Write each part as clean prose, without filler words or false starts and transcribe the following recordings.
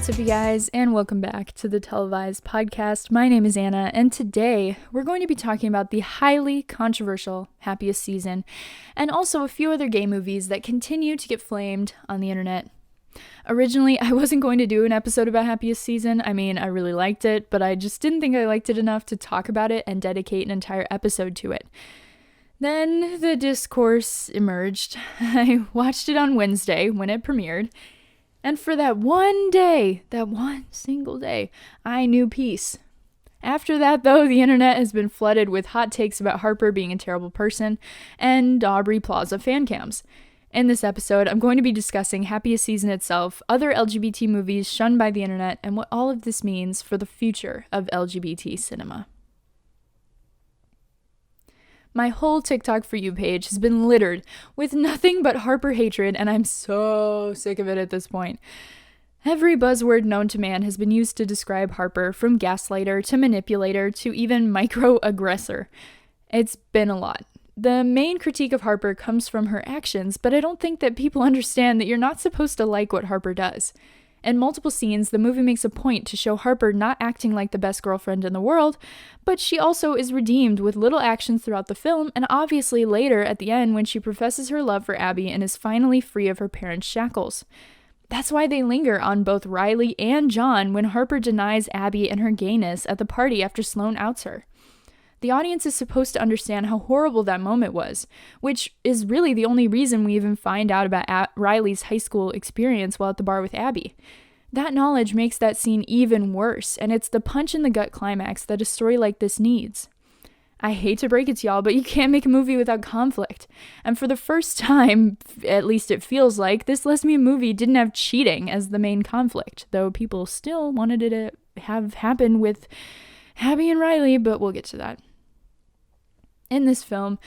What's up, you guys, and welcome back to the Televised podcast. My name is Anna, and today we're going to be talking about the highly controversial Happiest season, and also a few other gay movies that continue to get flamed on the internet. Originally, I wasn't going to do an episode about Happiest season. I mean, I really liked it, but I just didn't think I liked it enough to talk about it and dedicate an entire episode to it. Then the discourse emerged. I watched it on Wednesday when it premiered. And for that one day, that one single day, I knew peace. After that, though, the internet has been flooded with hot takes about Harper being a terrible person and Aubrey Plaza fan cams. In this episode, I'm going to be discussing Happiest season itself, other LGBT movies shunned by the internet, and what all of this means for the future of LGBT cinema. My whole TikTok For You page has been littered with nothing but Harper hatred, and I'm so sick of it at this point. Every buzzword known to man has been used to describe Harper, from gaslighter to manipulator to even microaggressor. It's been a lot. The main critique of Harper comes from her actions, but I don't think that people understand that you're not supposed to like what Harper does. In multiple scenes, the movie makes a point to show Harper not acting like the best girlfriend in the world, but she also is redeemed with little actions throughout the film, and obviously later at the end when she professes her love for Abby and is finally free of her parents' shackles. That's why they linger on both Riley and John when Harper denies Abby and her gayness at the party after Sloane outs her. The audience is supposed to understand how horrible that moment was, which is really the only reason we even find out about Riley's high school experience while at the bar with Abby. That knowledge makes that scene even worse, and it's the punch-in-the-gut climax that a story like this needs. I hate to break it to y'all, but you can't make a movie without conflict. And for the first time, at least it feels like, this lesbian movie didn't have cheating as the main conflict, though people still wanted it to have happen with Abby and Riley, but we'll get to that. In this film,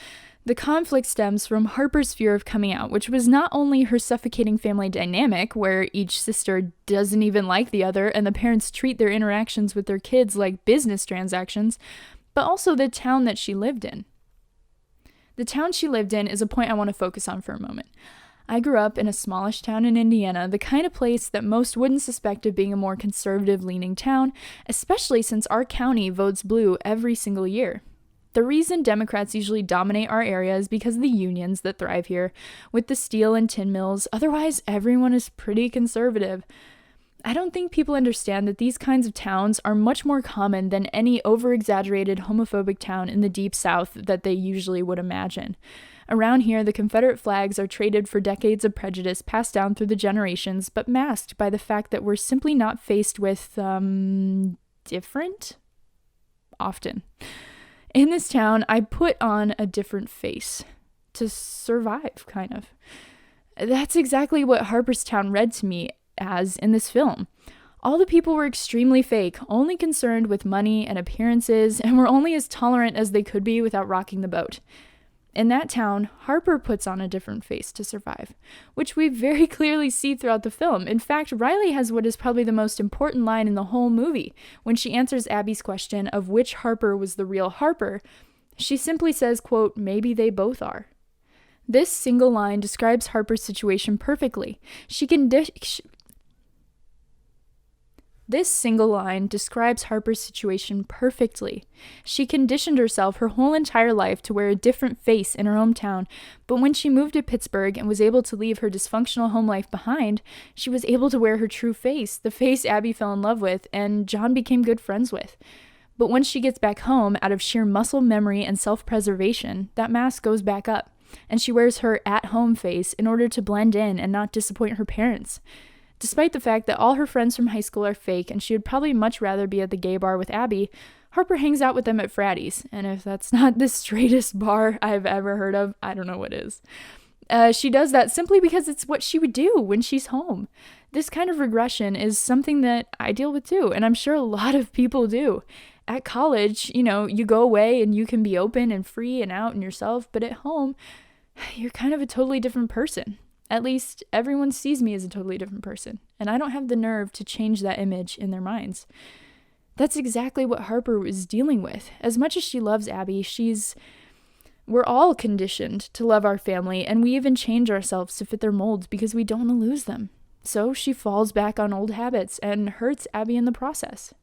the conflict stems from Harper's fear of coming out, which was not only her suffocating family dynamic, where each sister doesn't even like the other and the parents treat their interactions with their kids like business transactions, but also the town that she lived in. The town she lived in is a point I want to focus on for a moment. I grew up in a smallish town in Indiana, the kind of place that most wouldn't suspect of being a more conservative-leaning town, especially since our county votes blue every single year. The reason Democrats usually dominate our area is because of the unions that thrive here, with the steel and tin mills. Otherwise, everyone is pretty conservative. I don't think people understand that these kinds of towns are much more common than any over-exaggerated homophobic town in the Deep South that they usually would imagine. Around here, the Confederate flags are traded for decades of prejudice passed down through the generations, but masked by the fact that we're simply not faced with, different? Often. In this town, I put on a different face to survive, kind of. That's exactly what Harper's town read to me as in this film. All the people were extremely fake, only concerned with money and appearances, and were only as tolerant as they could be without rocking the boat. In that town, Harper puts on a different face to survive, which we very clearly see throughout the film. In fact, Riley has what is probably the most important line in the whole movie. When she answers Abby's question of which Harper was the real Harper, she simply says, quote, "Maybe they both are." This single line describes Harper's situation perfectly. This single line describes Harper's situation perfectly. She conditioned herself her whole entire life to wear a different face in her hometown, but when she moved to Pittsburgh and was able to leave her dysfunctional home life behind, she was able to wear her true face, the face Abby fell in love with and John became good friends with. But when she gets back home, out of sheer muscle memory and self-preservation, that mask goes back up, and she wears her at-home face in order to blend in and not disappoint her parents. Despite the fact that all her friends from high school are fake and she would probably much rather be at the gay bar with Abby, Harper hangs out with them at Fratty's, and if that's not the straightest bar I've ever heard of, I don't know what is. She does that simply because it's what she would do when she's home. This kind of regression is something that I deal with too, and I'm sure a lot of people do. At college, you go away and you can be open and free and out and yourself, but at home, you're kind of a totally different person. At least everyone sees me as a totally different person, and I don't have the nerve to change that image in their minds. That's exactly what Harper was dealing with. As much as she loves Abby, we're all conditioned to love our family, and we even change ourselves to fit their molds because we don't want to lose them. So she falls back on old habits and hurts Abby in the process.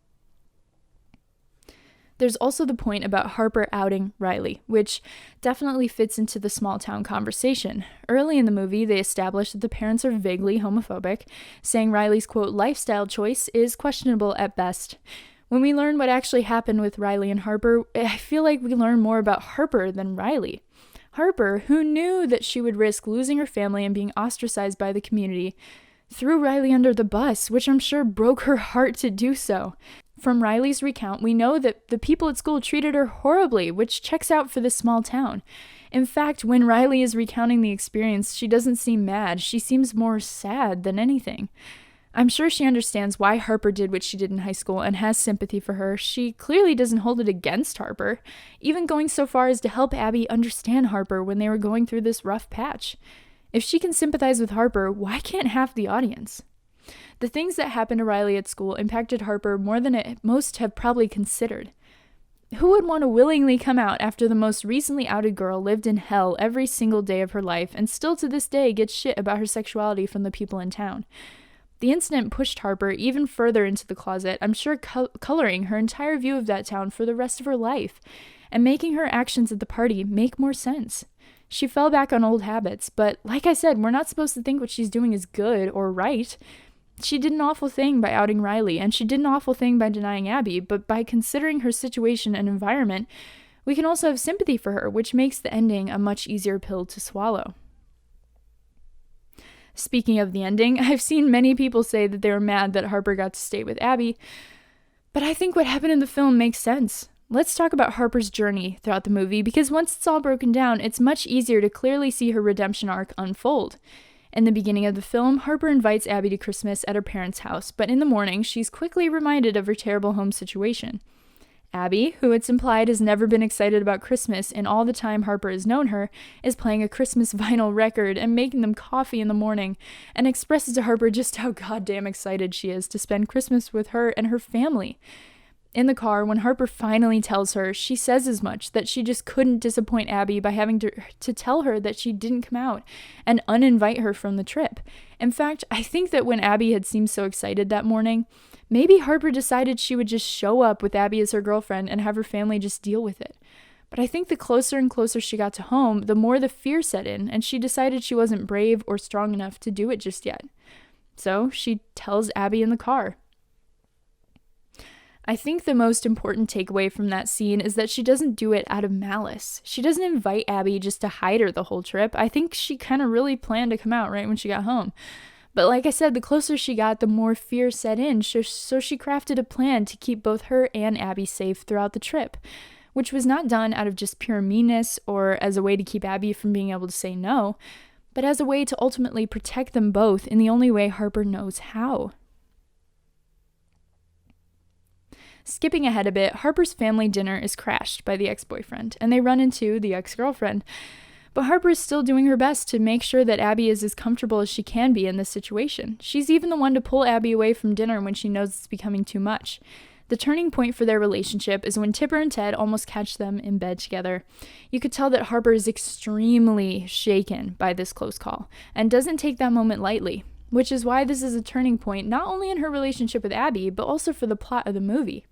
There's also the point about Harper outing Riley, which definitely fits into the small town conversation. Early in the movie, they establish that the parents are vaguely homophobic, saying Riley's, quote, lifestyle choice is questionable at best. When we learn what actually happened with Riley and Harper, I feel like we learn more about Harper than Riley. Harper, who knew that she would risk losing her family and being ostracized by the community, threw Riley under the bus, which I'm sure broke her heart to do so. From Riley's recount, we know that the people at school treated her horribly, which checks out for this small town. In fact, when Riley is recounting the experience, she doesn't seem mad. She seems more sad than anything. I'm sure she understands why Harper did what she did in high school and has sympathy for her. She clearly doesn't hold it against Harper, even going so far as to help Abby understand Harper when they were going through this rough patch. If she can sympathize with Harper, why can't half the audience? The things that happened to Riley at school impacted Harper more than most have probably considered. Who would want to willingly come out after the most recently outed girl lived in hell every single day of her life and still to this day gets shit about her sexuality from the people in town? The incident pushed Harper even further into the closet, I'm sure coloring her entire view of that town for the rest of her life, and making her actions at the party make more sense. She fell back on old habits, but like I said, we're not supposed to think what she's doing is good or right. She did an awful thing by outing Riley, and she did an awful thing by denying Abby, but by considering her situation and environment, we can also have sympathy for her, which makes the ending a much easier pill to swallow. Speaking of the ending, I've seen many people say that they were mad that Harper got to stay with Abby, but I think what happened in the film makes sense. Let's talk about Harper's journey throughout the movie, because once it's all broken down, it's much easier to clearly see her redemption arc unfold. In the beginning of the film, Harper invites Abby to Christmas at her parents' house, but in the morning, she's quickly reminded of her terrible home situation. Abby, who it's implied has never been excited about Christmas in all the time Harper has known her, is playing a Christmas vinyl record and making them coffee in the morning, and expresses to Harper just how goddamn excited she is to spend Christmas with her and her family. In the car, when Harper finally tells her, she says as much, that she just couldn't disappoint Abby by having to tell her that she didn't come out and uninvite her from the trip. In fact, I think that when Abby had seemed so excited that morning, maybe Harper decided she would just show up with Abby as her girlfriend and have her family just deal with it. But I think the closer and closer she got to home, the more the fear set in, and she decided she wasn't brave or strong enough to do it just yet. So she tells Abby in the car. I think the most important takeaway from that scene is that she doesn't do it out of malice. She doesn't invite Abby just to hide her the whole trip. I think she kind of really planned to come out right when she got home. But like I said, the closer she got, the more fear set in, so she crafted a plan to keep both her and Abby safe throughout the trip, which was not done out of just pure meanness or as a way to keep Abby from being able to say no, but as a way to ultimately protect them both in the only way Harper knows how. Skipping ahead a bit, Harper's family dinner is crashed by the ex-boyfriend, and they run into the ex-girlfriend. But Harper is still doing her best to make sure that Abby is as comfortable as she can be in this situation. She's even the one to pull Abby away from dinner when she knows it's becoming too much. The turning point for their relationship is when Tipper and Ted almost catch them in bed together. You could tell that Harper is extremely shaken by this close call, and doesn't take that moment lightly, which is why this is a turning point not only in her relationship with Abby, but also for the plot of the movie.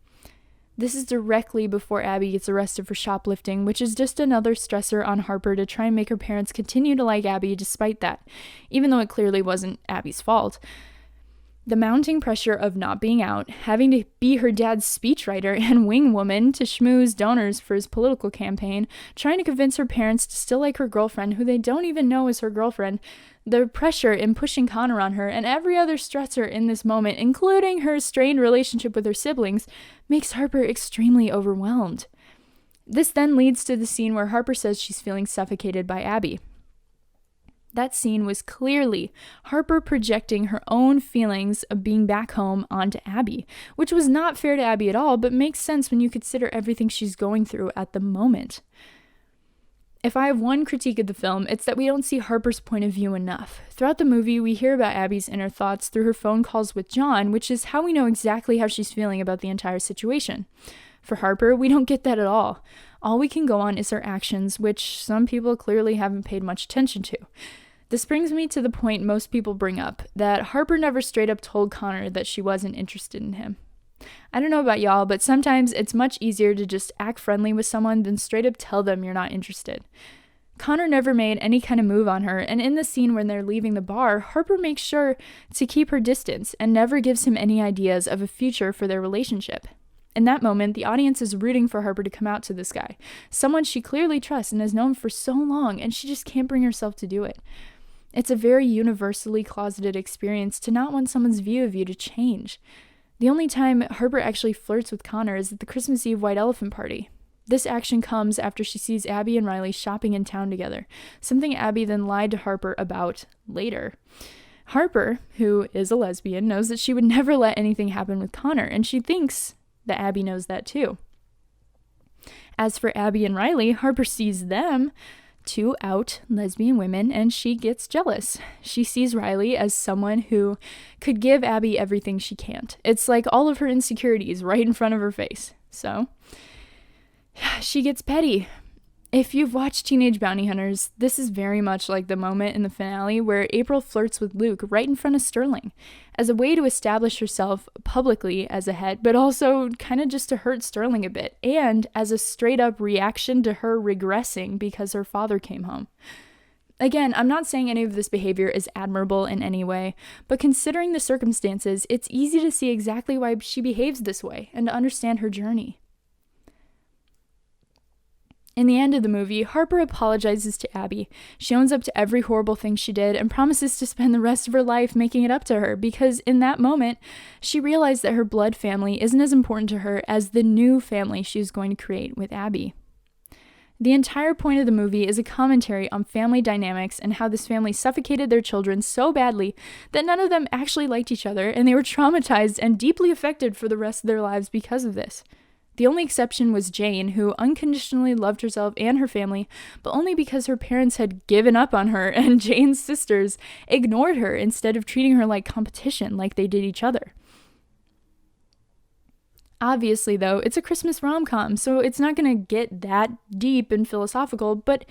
This is directly before Abby gets arrested for shoplifting, which is just another stressor on Harper to try and make her parents continue to like Abby despite that, even though it clearly wasn't Abby's fault. The mounting pressure of not being out, having to be her dad's speechwriter and wing woman to schmooze donors for his political campaign, trying to convince her parents to still like her girlfriend, who they don't even know is her girlfriend, the pressure in pushing Connor on her, and every other stressor in this moment, including her strained relationship with her siblings, makes Harper extremely overwhelmed. This then leads to the scene where Harper says she's feeling suffocated by Abby. That scene was clearly Harper projecting her own feelings of being back home onto Abby, which was not fair to Abby at all, but makes sense when you consider everything she's going through at the moment. If I have one critique of the film, it's that we don't see Harper's point of view enough. Throughout the movie, we hear about Abby's inner thoughts through her phone calls with John, which is how we know exactly how she's feeling about the entire situation. For Harper, we don't get that at all. All we can go on is her actions, which some people clearly haven't paid much attention to. The This brings me to the point most people bring up, that Harper never straight up told Connor that she wasn't interested in him. I don't know about y'all, but sometimes it's much easier to just act friendly with someone than straight up tell them you're not interested. Connor never made any kind of move on her, and in the scene when they're leaving the bar, Harper makes sure to keep her distance and never gives him any ideas of a future for their relationship. In that moment, the audience is rooting for Harper to come out to this guy, someone she clearly trusts and has known for so long, and she just can't bring herself to do it. It's a very universally closeted experience to not want someone's view of you to change. The only time Harper actually flirts with Connor is at the Christmas Eve White Elephant party. This action comes after she sees Abby and Riley shopping in town together, something Abby then lied to Harper about later. Harper, who is a lesbian, knows that she would never let anything happen with Connor, and she thinks that Abby knows that too. As for Abby and Riley, Harper sees them, two out lesbian women, and she gets jealous. She sees Riley as someone who could give Abby everything she can't. It's like all of her insecurities right in front of her face. So she gets petty. If you've watched Teenage Bounty Hunters, this is very much like the moment in the finale where April flirts with Luke right in front of Sterling, as a way to establish herself publicly as a het, but also kind of just to hurt Sterling a bit, and as a straight up reaction to her regressing because her father came home. Again, I'm not saying any of this behavior is admirable in any way, but considering the circumstances, it's easy to see exactly why she behaves this way and to understand her journey. In the end of the movie, Harper apologizes to Abby. She owns up to every horrible thing she did and promises to spend the rest of her life making it up to her, because in that moment, she realized that her blood family isn't as important to her as the new family she's going to create with Abby. The entire point of the movie is a commentary on family dynamics and how this family suffocated their children so badly that none of them actually liked each other, and they were traumatized and deeply affected for the rest of their lives because of this. The only exception was Jane, who unconditionally loved herself and her family, but only because her parents had given up on her and Jane's sisters ignored her instead of treating her like competition like they did each other. Obviously, though, it's a Christmas rom-com, so it's not going to get that deep and philosophical, but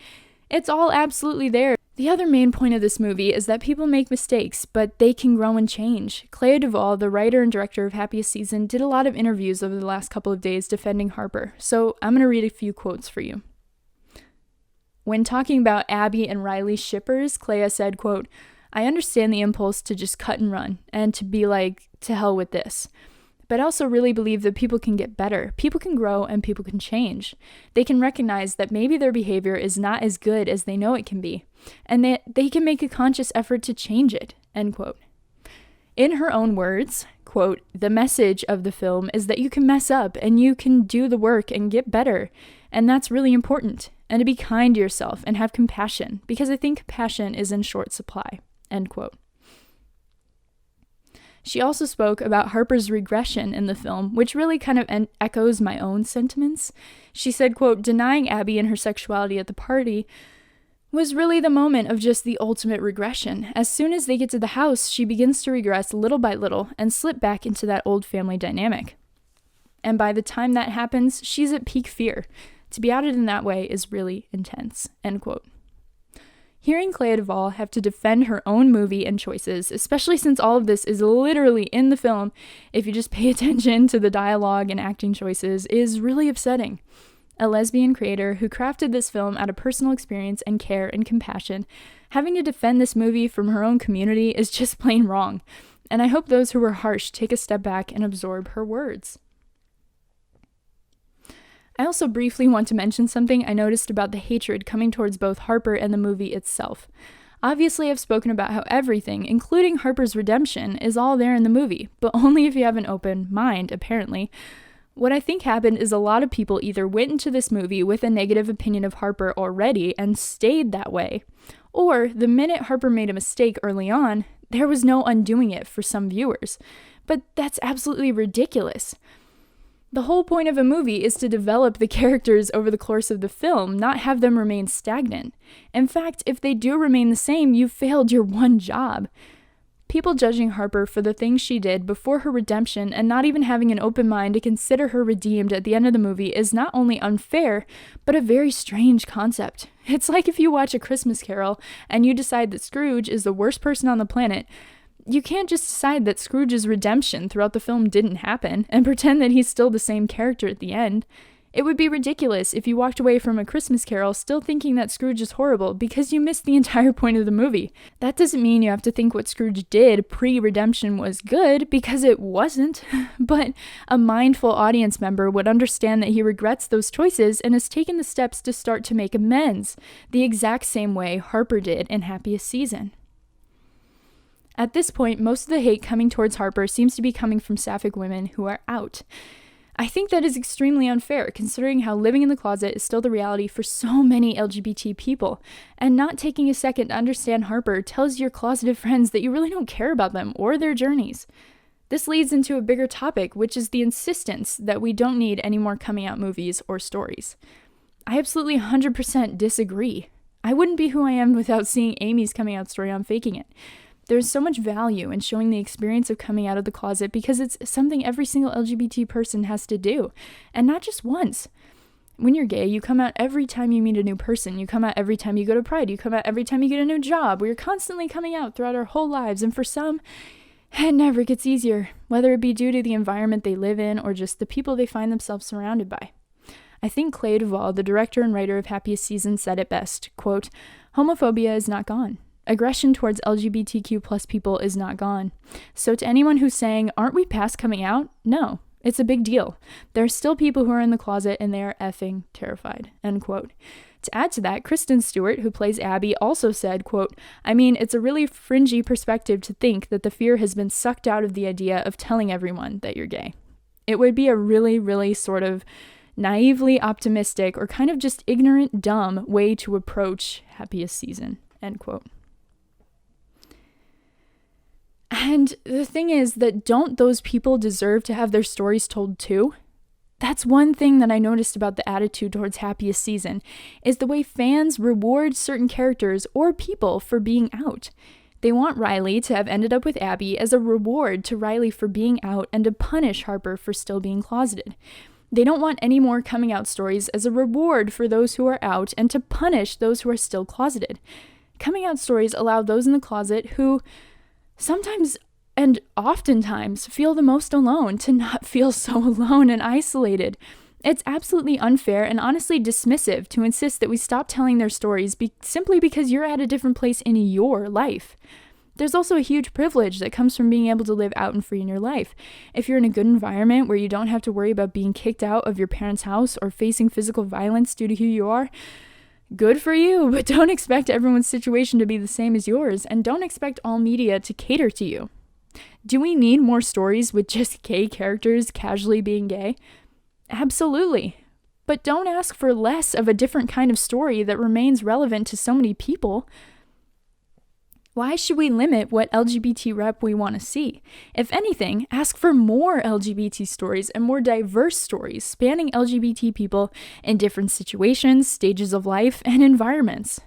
it's all absolutely there. The other main point of this movie is that people make mistakes, but they can grow and change. Clea Duvall, the writer and director of Happiest season, did a lot of interviews over the last couple of days defending Harper, so I'm going to read a few quotes for you. When talking about Abby and Riley shippers, Clea said, quote, "I understand the impulse to just cut and run, and to be like, to hell with this. But I also really believe that people can get better, people can grow, and people can change. They can recognize that maybe their behavior is not as good as they know it can be, and that they can make a conscious effort to change it," end quote. In her own words, quote, "The message of the film is that you can mess up and you can do the work and get better, and that's really important, and to be kind to yourself and have compassion, because I think compassion is in short supply," end quote. She also spoke about Harper's regression in the film, which really kind of echoes my own sentiments. She said, quote, "Denying Abby and her sexuality at the party was really the moment of just the ultimate regression. As soon as they get to the house, she begins to regress little by little and slip back into that old family dynamic. And by the time that happens, she's at peak fear. To be outed in that way is really intense," end quote. Hearing Clea Duvall have to defend her own movie and choices, especially since all of this is literally in the film, if you just pay attention to the dialogue and acting choices, is really upsetting. A lesbian creator who crafted this film out of personal experience and care and compassion, having to defend this movie from her own community is just plain wrong, and I hope those who were harsh take a step back and absorb her words. I also briefly want to mention something I noticed about the hatred coming towards both Harper and the movie itself. Obviously, I've spoken about how everything, including Harper's redemption, is all there in the movie, but only if you have an open mind, apparently. What I think happened is a lot of people either went into this movie with a negative opinion of Harper already and stayed that way, or the minute Harper made a mistake early on, there was no undoing it for some viewers. But that's absolutely ridiculous. The whole point of a movie is to develop the characters over the course of the film, not have them remain stagnant. In fact, if they do remain the same, you've failed your one job. people judging Harper for the things she did before her redemption and not even having an open mind to consider her redeemed at the end of the movie is not only unfair, but a very strange concept. It's like if you watch A Christmas Carol and you decide that Scrooge is the worst person on the planet. You can't just decide that Scrooge's redemption throughout the film didn't happen and pretend that he's still the same character at the end. It would be ridiculous if you walked away from A Christmas Carol still thinking that Scrooge is horrible because you missed the entire point of the movie. That doesn't mean you have to think what Scrooge did pre-redemption was good, because it wasn't. But a mindful audience member would understand that he regrets those choices and has taken the steps to start to make amends, the exact same way Harper did in Happiest Season. At this point, most of the hate coming towards Harper seems to be coming from sapphic women who are out. I think that is extremely unfair, considering how living in the closet is still the reality for so many LGBT people, and not taking a second to understand Harper tells your closeted friends that you really don't care about them or their journeys. This leads into a bigger topic, which is the insistence that we don't need any more coming out movies or stories. I absolutely 100% disagree. I wouldn't be who I am without seeing Amy's coming out story on Faking It. There's so much value in showing the experience of coming out of the closet because it's something every single LGBT person has to do, and not just once. When you're gay, you come out every time you meet a new person. You come out every time you go to Pride. You come out every time you get a new job. We're constantly coming out throughout our whole lives, and for some, it never gets easier, whether it be due to the environment they live in or just the people they find themselves surrounded by. I think Clea Duvall, the director and writer of Happiest Season, said it best, quote, "Homophobia is not gone. Aggression towards LGBTQ plus people is not gone. So to anyone who's saying, aren't we past coming out? No, it's a big deal. There are still people who are in the closet and they are effing terrified," end quote. To add to that, Kristen Stewart, who plays Abby, also said, quote, "I mean, it's a really fringy perspective to think that the fear has been sucked out of the idea of telling everyone that you're gay. It would be a really, really sort of naively optimistic or kind of just ignorant, dumb way to approach Happiest Season," end quote. And the thing is that don't those people deserve to have their stories told too? That's one thing that I noticed about the attitude towards Happiest Season, is the way fans reward certain characters or people for being out. They want Riley to have ended up with Abby as a reward to Riley for being out and to punish Harper for still being closeted. They don't want any more coming out stories as a reward for those who are out and to punish those who are still closeted. Coming out stories allow those in the closet who sometimes and oftentimes feel the most alone to not feel so alone and isolated. It's absolutely unfair and honestly dismissive to insist that we stop telling their stories simply because you're at a different place in your life. There's also a huge privilege that comes from being able to live out and free in your life. If you're in a good environment where you don't have to worry about being kicked out of your parents' house or facing physical violence due to who you are, good for you, but don't expect everyone's situation to be the same as yours, and don't expect all media to cater to you. Do we need more stories with just gay characters casually being gay? Absolutely. But don't ask for less of a different kind of story that remains relevant to so many people. Why should we limit what LGBT rep we want to see? If anything, ask for more LGBT stories and more diverse stories spanning LGBT people in different situations, stages of life, and environments.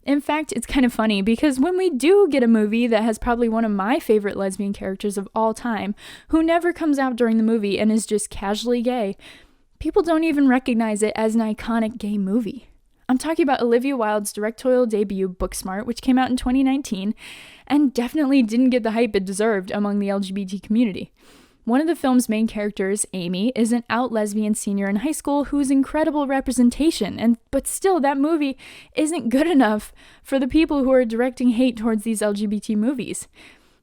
In fact, it's kind of funny because when we do get a movie that has probably one of my favorite lesbian characters of all time, who never comes out during the movie and is just casually gay, people don't even recognize it as an iconic gay movie. I'm talking about Olivia Wilde's directorial debut, Booksmart, which came out in 2019, and definitely didn't get the hype it deserved among the LGBT community. One of the film's main characters, Amy, is an out lesbian senior in high school who is incredible representation, but still that movie isn't good enough for the people who are directing hate towards these LGBT movies.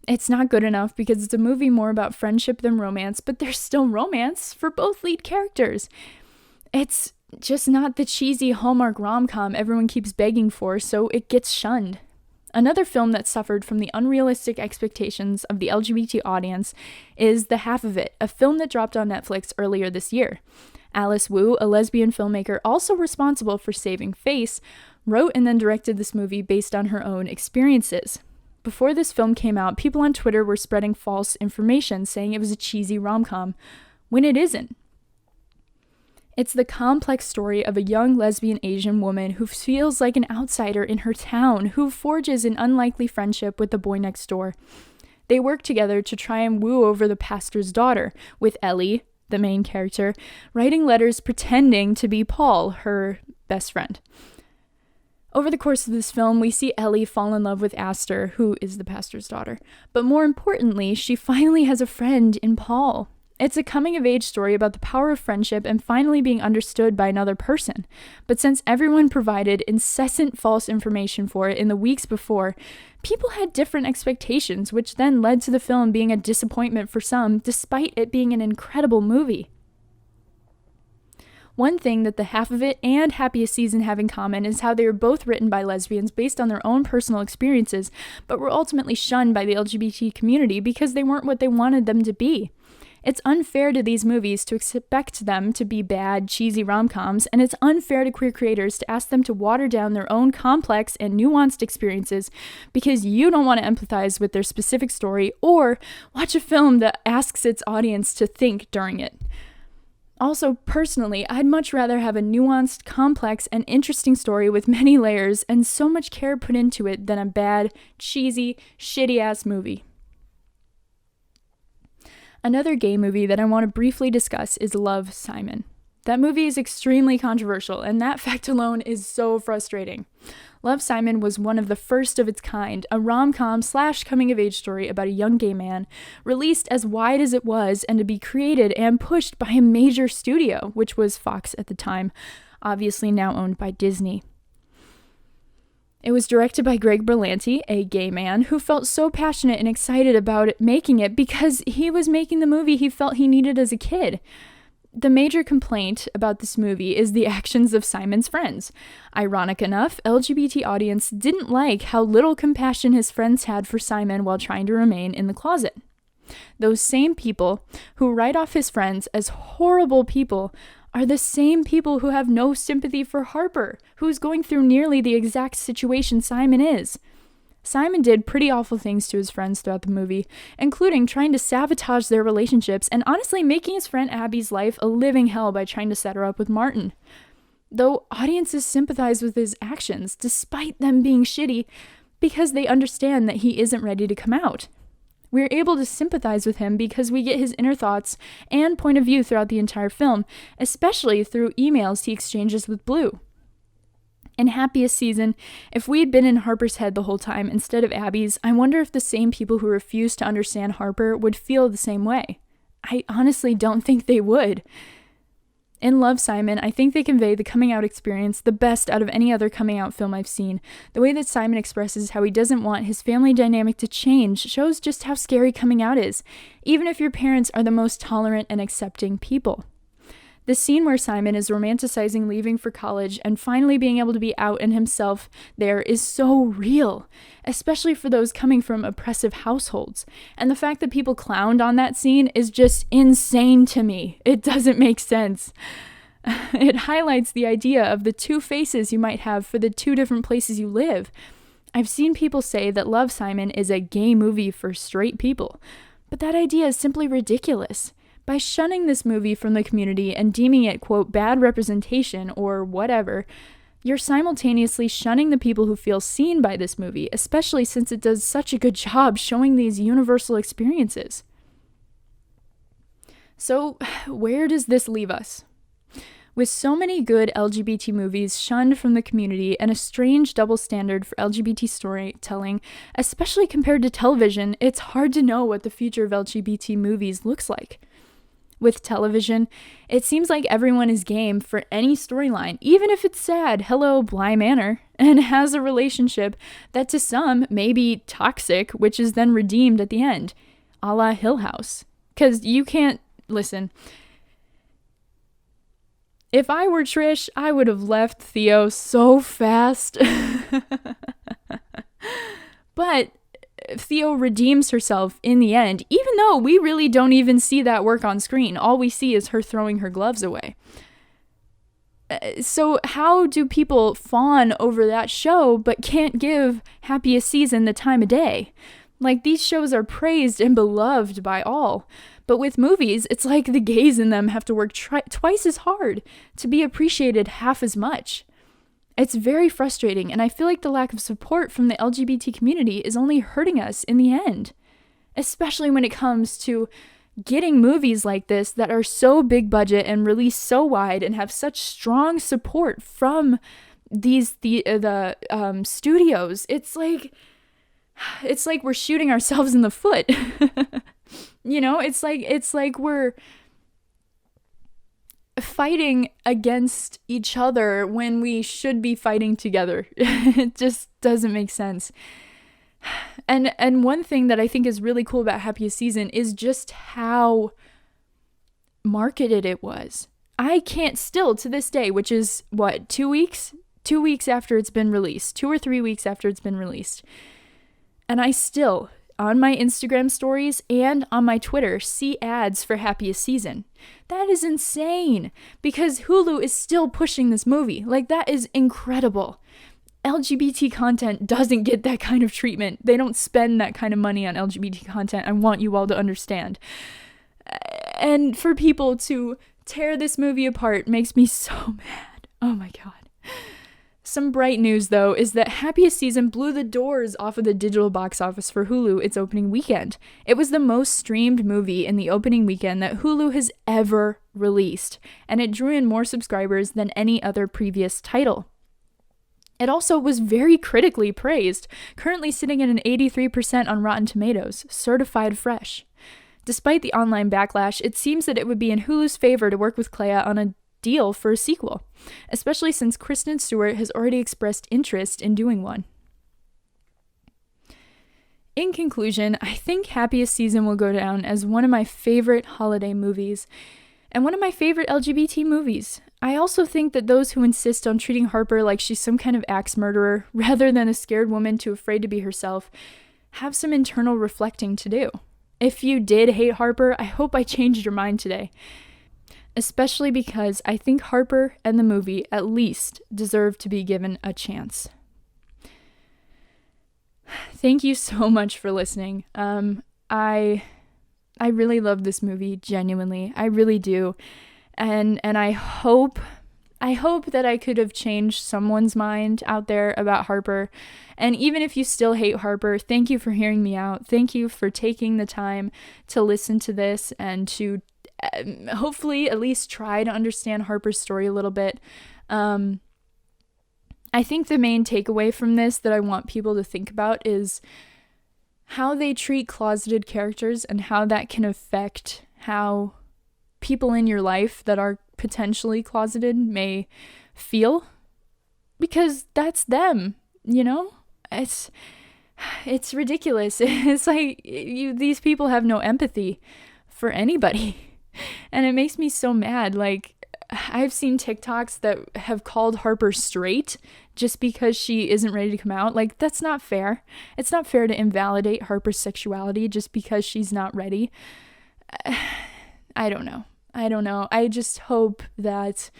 It's not good enough because it's a movie more about friendship than romance, but there's still romance for both lead characters. It's just not the cheesy Hallmark rom-com everyone keeps begging for, so it gets shunned. Another film that suffered from the unrealistic expectations of the LGBT audience is The Half of It, a film that dropped on Netflix earlier this year. Alice Wu, a lesbian filmmaker also responsible for Saving Face, wrote and then directed this movie based on her own experiences. Before this film came out, people on Twitter were spreading false information saying it was a cheesy rom-com, when it isn't. It's the complex story of a young lesbian Asian woman who feels like an outsider in her town, who forges an unlikely friendship with the boy next door. They work together to try and woo over the pastor's daughter, with Ellie, the main character, writing letters pretending to be Paul, her best friend. Over the course of this film, we see Ellie fall in love with Aster, who is the pastor's daughter. But more importantly, she finally has a friend in Paul. It's a coming-of-age story about the power of friendship and finally being understood by another person. But since everyone provided incessant false information for it in the weeks before, people had different expectations, which then led to the film being a disappointment for some, despite it being an incredible movie. One thing that the Half of It and Happiest season have in common is how they were both written by lesbians based on their own personal experiences, but were ultimately shunned by the LGBT community because they weren't what they wanted them to be. It's unfair to these movies to expect them to be bad, cheesy rom-coms, and it's unfair to queer creators to ask them to water down their own complex and nuanced experiences because you don't want to empathize with their specific story or watch a film that asks its audience to think during it. Also, personally, I'd much rather have a nuanced, complex, and interesting story with many layers and so much care put into it than a bad, cheesy, shitty-ass movie. Another gay movie that I want to briefly discuss is Love, Simon. That movie is extremely controversial, and that fact alone is so frustrating. Love, Simon was one of the first of its kind, a rom-com / coming-of-age story about a young gay man, released as wide as it was and to be created and pushed by a major studio, which was Fox at the time, obviously now owned by Disney. It was directed by Greg Berlanti, a gay man who felt so passionate and excited about making it because he was making the movie he felt he needed as a kid. The major complaint about this movie is the actions of Simon's friends. Ironic enough, LGBT audience didn't like how little compassion his friends had for Simon while trying to remain in the closet. Those same people who write off his friends as horrible people are the same people who have no sympathy for Harper, who's going through nearly the exact situation Simon is. Simon did pretty awful things to his friends throughout the movie, including trying to sabotage their relationships and honestly making his friend Abby's life a living hell by trying to set her up with Martin. Though audiences sympathize with his actions, despite them being shitty, because they understand that he isn't ready to come out. We're able to sympathize with him because we get his inner thoughts and point of view throughout the entire film, especially through emails he exchanges with Blue. In Happiest season, if we had been in Harper's head the whole time instead of Abby's, I wonder if the same people who refuse to understand Harper would feel the same way. I honestly don't think they would. In Love, Simon, I think they convey the coming out experience the best out of any other coming out film I've seen. The way that Simon expresses how he doesn't want his family dynamic to change shows just how scary coming out is, even if your parents are the most tolerant and accepting people. The scene where Simon is romanticizing leaving for college and finally being able to be out in himself there is so real, especially for those coming from oppressive households. And the fact that people clowned on that scene is just insane to me. It doesn't make sense. It highlights the idea of the two faces you might have for the two different places you live. I've seen people say that Love, Simon is a gay movie for straight people, but that idea is simply ridiculous. By shunning this movie from the community and deeming it, quote, bad representation or whatever, you're simultaneously shunning the people who feel seen by this movie, especially since it does such a good job showing these universal experiences. So, where does this leave us? With so many good LGBT movies shunned from the community and a strange double standard for LGBT storytelling, especially compared to television, it's hard to know what the future of LGBT movies looks like. With television, it seems like everyone is game for any storyline, even if it's sad, hello, Bly Manor, and has a relationship that to some may be toxic, which is then redeemed at the end, a la Hill House. Because you can't, listen, if I were Trish, I would have left Theo so fast. But Theo redeems herself in the end, even though we really don't even see that work on screen. All we see is her throwing her gloves away. So how do people fawn over that show but can't give Happiest season the time of day? Like, these shows are praised and beloved by all, But with movies, it's like the gays in them have to work twice as hard to be appreciated half as much. It's very frustrating, and I feel like the lack of support from the LGBT community is only hurting us in the end, especially when it comes to getting movies like this that are so big budget and released so wide and have such strong support from the studios. It's like we're shooting ourselves in the foot. It's like we're fighting against each other when we should be fighting together. It just doesn't make sense. And one thing that I think is really cool about Happiest Season is just how marketed it was. I can't still to this day, which is 2 weeks? 2 weeks after it's been released, 2 or 3 weeks after it's been released. And I still, on my Instagram stories and on my Twitter, see ads for Happiest Season. That is insane because Hulu is still pushing this movie. Like, that is incredible. LGBT content doesn't get that kind of treatment. They don't spend that kind of money on LGBT content. I want you all to understand. And for people to tear this movie apart makes me so mad. Oh my God. Some bright news, though, is that Happiest Season blew the doors off of the digital box office for Hulu its opening weekend. It was the most streamed movie in the opening weekend that Hulu has ever released, and it drew in more subscribers than any other previous title. It also was very critically praised, currently sitting at an 83% on Rotten Tomatoes, certified fresh. Despite the online backlash, it seems that it would be in Hulu's favor to work with Clea on a deal for a sequel, especially since Kristen Stewart has already expressed interest in doing one. In conclusion, I think Happiest Season will go down as one of my favorite holiday movies and one of my favorite LGBT movies. I also think that those who insist on treating Harper like she's some kind of axe murderer rather than a scared woman too afraid to be herself have some internal reflecting to do. If you did hate Harper, I hope I changed your mind today. Especially because I think Harper and the movie at least deserve to be given a chance. Thank you so much for listening. I really love this movie, genuinely. I really do. And I hope that I could have changed someone's mind out there about Harper. And even if you still hate Harper, thank you for hearing me out. Thank you for taking the time to listen to this and to hopefully at least try to understand Harper's story a little bit. I think the main takeaway from this that I want people to think about is how they treat closeted characters and how that can affect how people in your life that are potentially closeted may feel, because that's them, you know? It's ridiculous. It's like these people have no empathy for anybody. And it makes me so mad. Like, I've seen TikToks that have called Harper straight just because she isn't ready to come out. Like, that's not fair. It's not fair to invalidate Harper's sexuality just because she's not ready. I don't know. I just hope that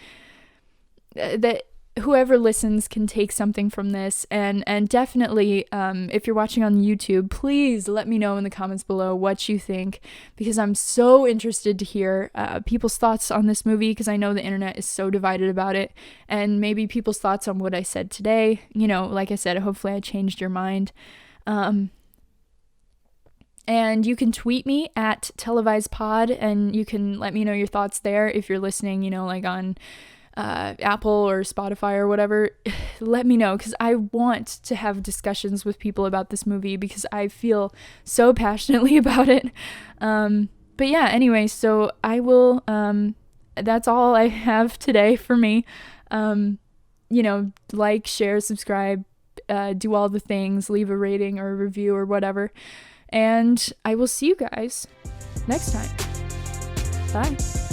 whoever listens can take something from this, and definitely if you're watching on YouTube, please let me know in the comments below what you think, because I'm so interested to hear people's thoughts on this movie, because I know the internet is so divided about it, and maybe people's thoughts on what I said today. You know, like I said, hopefully I changed your mind. And you can tweet me at Televised Pod, and you can let me know your thoughts there if you're listening, you know, like on Apple or Spotify or whatever. Let me know, because I want to have discussions with people about this movie because I feel so passionately about it. But yeah, anyway, so I will, that's all I have today for me. You know, like, share, subscribe, do all the things, leave a rating or a review or whatever. And I will see you guys next time. Bye.